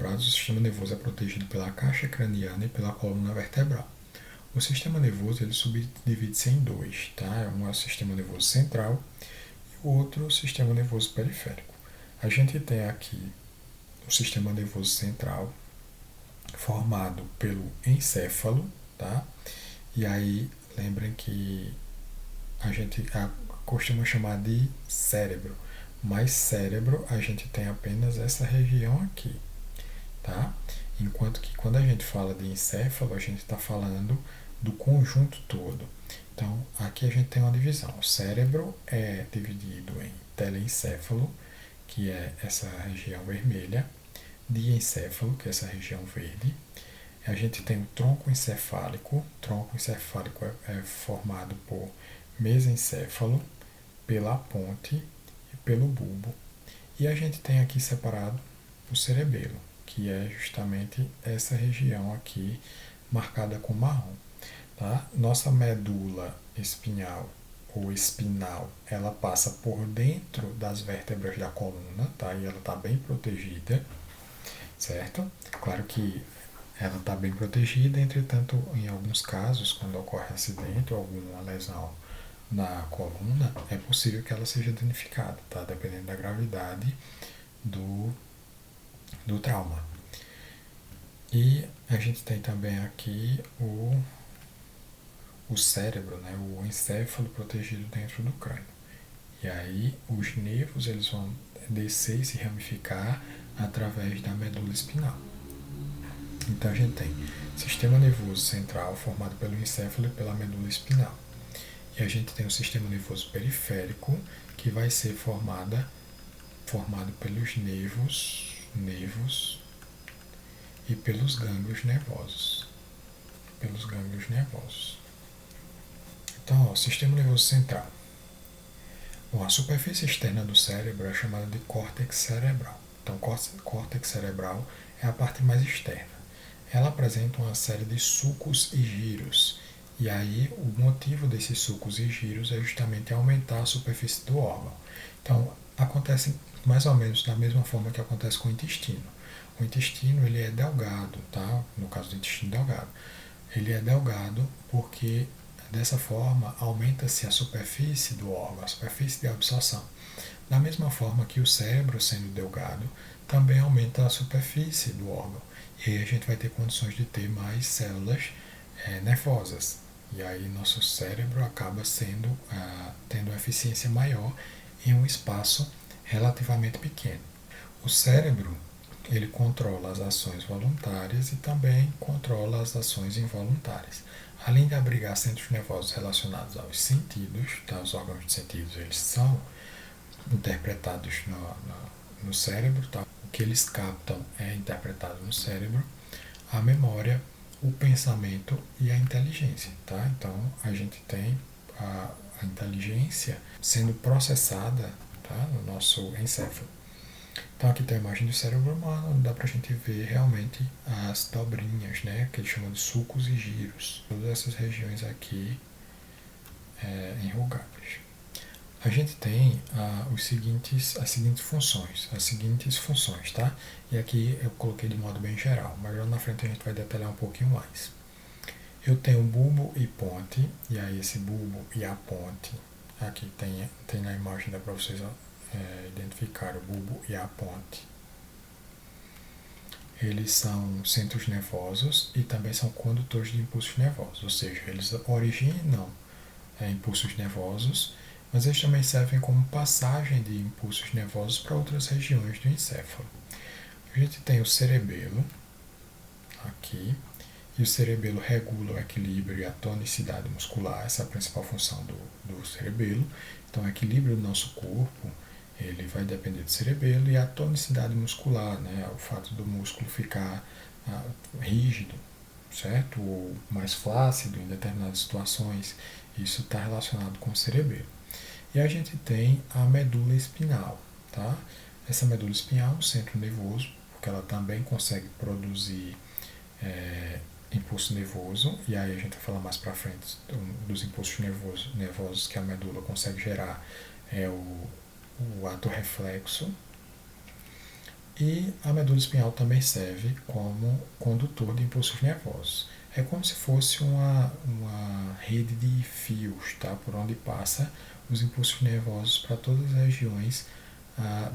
vertebrados, o sistema nervoso é protegido pela caixa craniana e pela coluna vertebral. O sistema nervoso ele subdivide-se em dois, tá? Um é o sistema nervoso central e o outro o sistema nervoso periférico. A gente tem aqui o sistema nervoso central formado pelo encéfalo, tá? E aí lembrem que a gente costuma chamar de cérebro, mas cérebro a gente tem apenas essa região aqui, tá? Enquanto que quando a gente fala de encéfalo, a gente está falando do conjunto todo. Então, aqui a gente tem uma divisão. O cérebro é dividido em telencéfalo, que é essa região vermelha, diencéfalo, que é essa região verde. A gente tem o tronco encefálico. O tronco encefálico é formado por mesencéfalo, pela ponte e pelo bulbo. E a gente tem aqui separado o cerebelo, que é justamente essa região aqui marcada com marrom. Tá? Nossa medula espinhal ou espinal, ela passa por dentro das vértebras da coluna, tá? E ela está bem protegida, certo? Claro que ela está bem protegida, entretanto, em alguns casos, quando ocorre acidente ou alguma lesão na coluna, é possível que ela seja danificada, tá? Dependendo da gravidade do trauma. E a gente tem também aqui o cérebro, né? O encéfalo protegido dentro do crânio. E aí os nervos eles vão descer e se ramificar através da medula espinal. Então a gente tem sistema nervoso central formado pelo encéfalo e pela medula espinal. E a gente tem o sistema nervoso periférico, que vai ser formado pelos nervos e pelos gânglios nervosos. Então, ó, sistema nervoso central. Bom, a superfície externa do cérebro é chamada de córtex cerebral. Então, córtex cerebral é a parte mais externa. Ela apresenta uma série de sulcos e giros. E aí, o motivo desses sulcos e giros é justamente aumentar a superfície do órgão. Então, acontece mais ou menos da mesma forma que acontece com o intestino. O intestino ele é delgado, tá? No caso do intestino delgado. Ele é delgado porque dessa forma aumenta-se a superfície do órgão, a superfície de absorção. Da mesma forma que o cérebro, sendo delgado, também aumenta a superfície do órgão. E aí a gente vai ter condições de ter mais células nervosas. E aí nosso cérebro acaba tendo uma eficiência maior em um espaço relativamente pequeno. O cérebro ele controla as ações voluntárias e também controla as ações involuntárias. Além de abrigar centros nervosos relacionados aos sentidos, tá? Os órgãos de sentidos eles são interpretados no cérebro, tá? O que eles captam é interpretado no cérebro, a memória, o pensamento e a inteligência. Tá? Então a gente tem a inteligência sendo processada, tá? No nosso encéfalo. Então aqui tem a imagem do cérebro humano, onde dá pra gente ver realmente as dobrinhas, né, que eles chamam de sulcos e giros. Todas essas regiões aqui enrugadas. A gente tem as seguintes funções, tá? E aqui eu coloquei de modo bem geral, mas lá na frente a gente vai detalhar um pouquinho mais. Eu tenho bulbo e ponte, e aí esse bulbo e a ponte, aqui tem na imagem, dá para vocês identificar o bulbo e a ponte. Eles são centros nervosos e também são condutores de impulsos nervosos, ou seja, eles originam impulsos nervosos, mas eles também servem como passagem de impulsos nervosos para outras regiões do encéfalo. A gente tem o cerebelo, aqui, e o cerebelo regula o equilíbrio e a tonicidade muscular, essa é a principal função do cerebelo. Então, o equilíbrio do nosso corpo ele vai depender do cerebelo e a tonicidade muscular, né, o fato do músculo ficar rígido, certo? Ou mais flácido em determinadas situações, isso está relacionado com o cerebelo. E a gente tem a medula espinhal, tá? Essa medula espinhal é um centro nervoso, porque ela também consegue produzir impulso nervoso, e aí a gente vai falar mais para frente dos impulsos nervosos que a medula consegue gerar, o ato reflexo. E a medula espinhal também serve como condutor de impulsos nervosos. É como se fosse uma rede de fios, tá? Por onde passa os impulsos nervosos para todas as regiões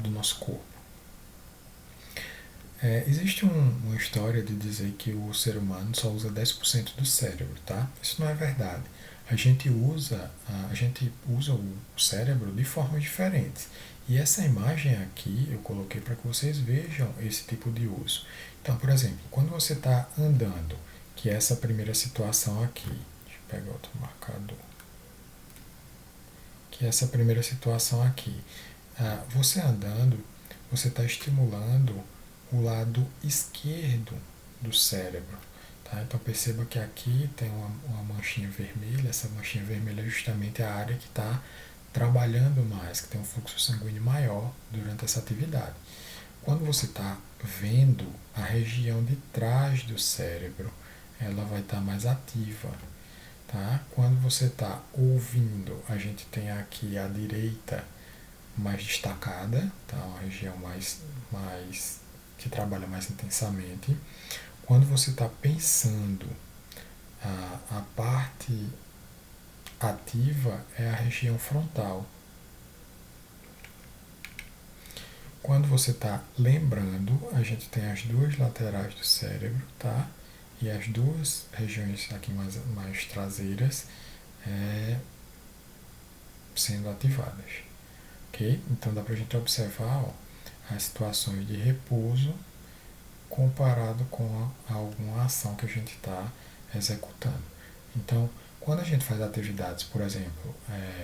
do nosso corpo. Existe uma história de dizer que o ser humano só usa 10% do cérebro, tá? Isso não é verdade. A gente usa o cérebro de formas diferentes. E essa imagem aqui eu coloquei para que vocês vejam esse tipo de uso. Então, por exemplo, quando você está andando, que é essa primeira situação aqui, deixa eu pegar outro marcador, que é essa primeira situação aqui, você andando, você está estimulando o lado esquerdo do cérebro. Tá? Então perceba que aqui tem uma manchinha vermelha, essa manchinha vermelha é justamente a área que está trabalhando mais, que tem um fluxo sanguíneo maior durante essa atividade. Quando você está vendo, a região de trás do cérebro ela vai estar mais ativa. Tá? Quando você está ouvindo, a gente tem aqui a direita mais destacada, tá? Uma região mais que trabalha mais intensamente. Quando você está pensando, a parte ativa é a região frontal. Quando você está lembrando, a gente tem as duas laterais do cérebro, tá? E as duas regiões aqui mais traseiras sendo ativadas. Ok? Então dá para a gente observar as situações de repouso comparado com alguma ação que a gente está executando. Então, quando a gente faz atividades, por exemplo,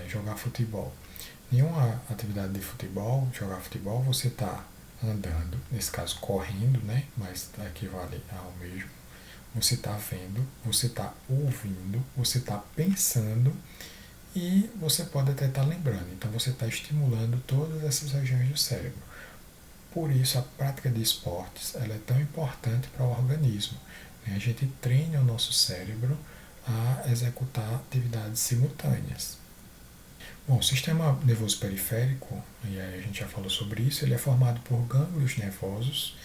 jogar futebol, nenhuma atividade de futebol, jogar futebol, você está andando, nesse caso correndo, né? Mas equivale ao mesmo. Você está vendo, você está ouvindo, você está pensando e você pode até estar lembrando. Então você está estimulando todas essas regiões do cérebro. Por isso a prática de esportes ela é tão importante para o organismo. A gente treina o nosso cérebro a executar atividades simultâneas. Bom, o sistema nervoso periférico, e aí a gente já falou sobre isso, ele é formado por gânglios nervosos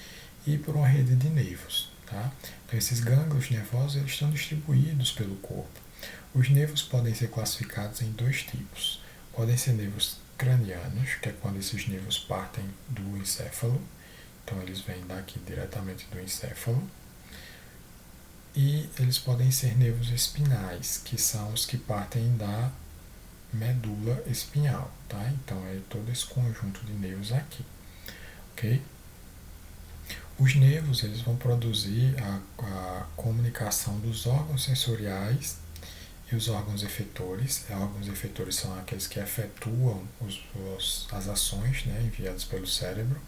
e por uma rede de nervos. Tá? Então esses gânglios nervosos eles estão distribuídos pelo corpo. Os nervos podem ser classificados em dois tipos. Podem ser nervos cranianos, que é quando esses nervos partem do encéfalo, então eles vêm daqui diretamente do encéfalo, e eles podem ser nervos espinais, que são os que partem da medula espinhal, tá? Então é todo esse conjunto de nervos aqui, ok? Os nervos eles vão produzir a comunicação dos órgãos sensoriais e os órgãos efetores. Órgãos efetores são aqueles que efetuam as ações, né, enviadas pelo cérebro.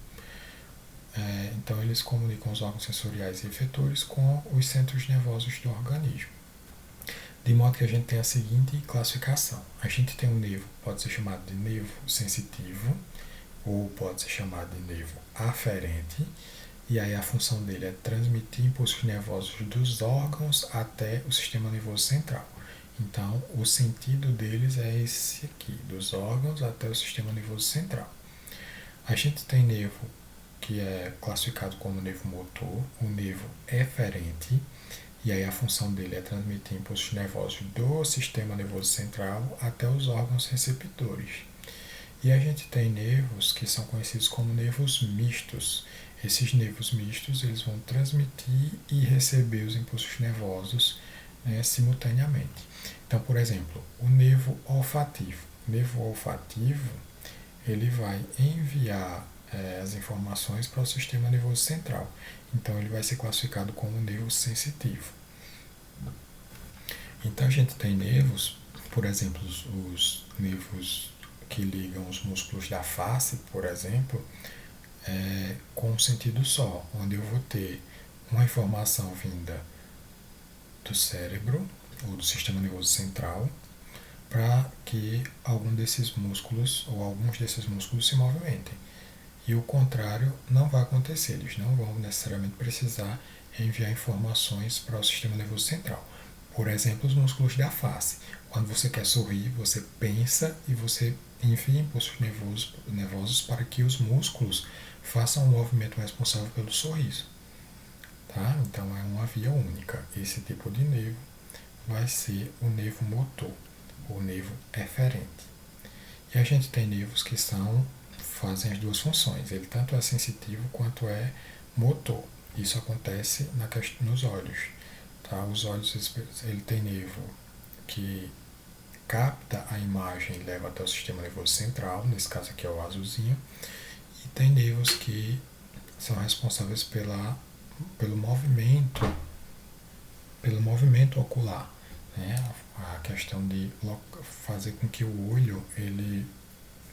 Então eles comunicam os órgãos sensoriais e efetores com os centros nervosos do organismo. De modo que a gente tem a seguinte classificação. A gente tem um nervo, pode ser chamado de nervo sensitivo, ou pode ser chamado de nervo aferente, e aí a função dele é transmitir impulsos nervosos dos órgãos até o sistema nervoso central. Então, o sentido deles é esse aqui, dos órgãos até o sistema nervoso central. A gente tem nervo que é classificado como nervo motor, o nervo eferente, e aí a função dele é transmitir impulsos nervosos do sistema nervoso central até os órgãos receptores. E a gente tem nervos que são conhecidos como nervos mistos. Esses nervos mistos eles vão transmitir e receber os impulsos nervosos, né, simultaneamente. Então, por exemplo, o nervo olfativo. O nervo olfativo ele vai enviar as informações para o sistema nervoso central. Então, ele vai ser classificado como nervo sensitivo. Então, a gente tem nervos, por exemplo, os nervos que ligam os músculos da face, por exemplo, com um sentido só, onde eu vou ter uma informação vinda do cérebro ou do sistema nervoso central para que algum desses músculos ou alguns desses músculos se movimentem. E o contrário não vai acontecer, eles não vão necessariamente precisar enviar informações para o sistema nervoso central. Por exemplo, os músculos da face. Quando você quer sorrir, você pensa e você envia impulsos nervosos para que os músculos façam o movimento responsável pelo sorriso. Tá? Então é uma via única. Esse tipo de nervo vai ser o nervo motor, o nervo eferente. E a gente tem nervos que fazem as duas funções. Ele tanto é sensitivo quanto é motor. Isso acontece nos olhos. Tá? Os olhos, ele tem nervo que capta a imagem e leva até o sistema nervoso central, nesse caso aqui é o azulzinho, e tem nervos que são responsáveis pelo movimento ocular, né? A questão de fazer com que o olho ele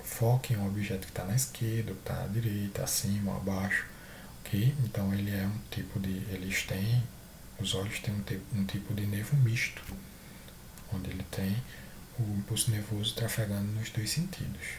foque em um objeto que está na esquerda, que está à direita, acima, abaixo, ok? Então ele é um tipo de, os olhos têm um tipo de nervo misto, onde ele tem o impulso nervoso trafegando nos dois sentidos,